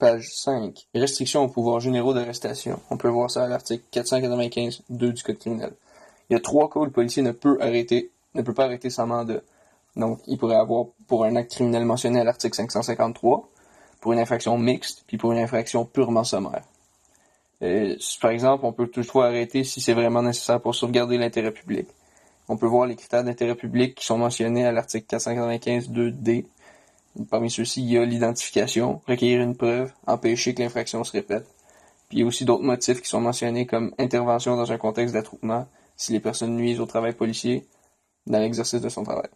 Page 5. Restrictions aux pouvoirs généraux d'arrestation. On peut voir ça à l'article 495-2 du Code criminel. Il y a 3 cas où le policier ne peut pas arrêter sans mandat. Donc, il pourrait avoir pour un acte criminel mentionné à l'article 553, pour une infraction mixte, puis pour une infraction purement sommaire. Par exemple, on peut toutefois arrêter si c'est vraiment nécessaire pour sauvegarder l'intérêt public. On peut voir les critères d'intérêt public qui sont mentionnés à l'article 495-2D. Parmi ceux-ci, il y a l'identification, recueillir une preuve, empêcher que l'infraction se répète. Puis il y a aussi d'autres motifs qui sont mentionnés comme intervention dans un contexte d'attroupement, si les personnes nuisent au travail policier dans l'exercice de son travail.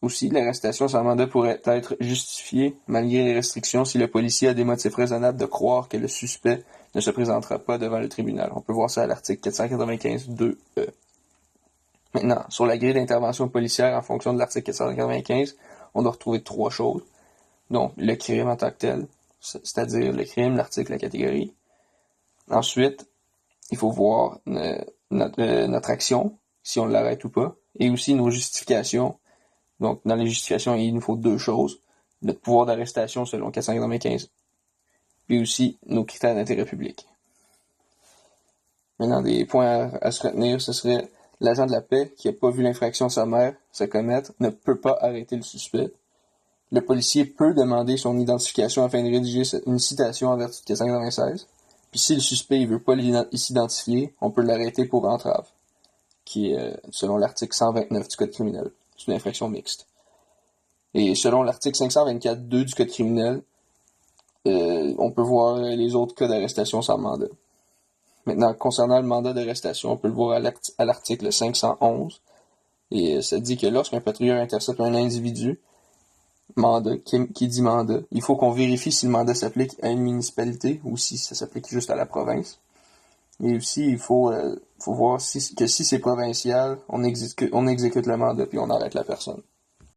Aussi, l'arrestation sans mandat pourrait être justifiée malgré les restrictions si le policier a des motifs raisonnables de croire que le suspect ne se présentera pas devant le tribunal. On peut voir ça à l'article 495-2E. Maintenant, sur la grille d'intervention policière en fonction de l'article 495, on doit retrouver 3 choses. Donc, le crime en tant que tel, c'est-à-dire le crime, l'article, la catégorie. Ensuite, il faut voir notre action, si on l'arrête ou pas, et aussi nos justifications. Donc, dans les justifications, il nous faut 2 choses. Notre pouvoir d'arrestation selon 495, puis aussi nos critères d'intérêt public. Maintenant, des points à se retenir, ce serait l'agent de la paix qui n'a pas vu l'infraction sommaire se commettre ne peut pas arrêter le suspect. Le policier peut demander son identification afin de rédiger une citation en vertu de 496. Puis si le suspect ne veut pas s'identifier, on peut l'arrêter pour entrave, qui est selon l'article 129 du Code criminel. C'est une infraction mixte. Et selon l'article 524-2 du Code criminel, on peut voir les autres cas d'arrestation sans mandat. Maintenant, concernant le mandat d'arrestation, on peut le voir à l'article 511. Et ça dit que lorsqu'un patrouilleur intercepte un individu, mandat, qui dit mandat, il faut qu'on vérifie si le mandat s'applique à une municipalité ou si ça s'applique juste à la province. Et aussi, il faut voir que si c'est provincial, on exécute le mandat puis on arrête la personne.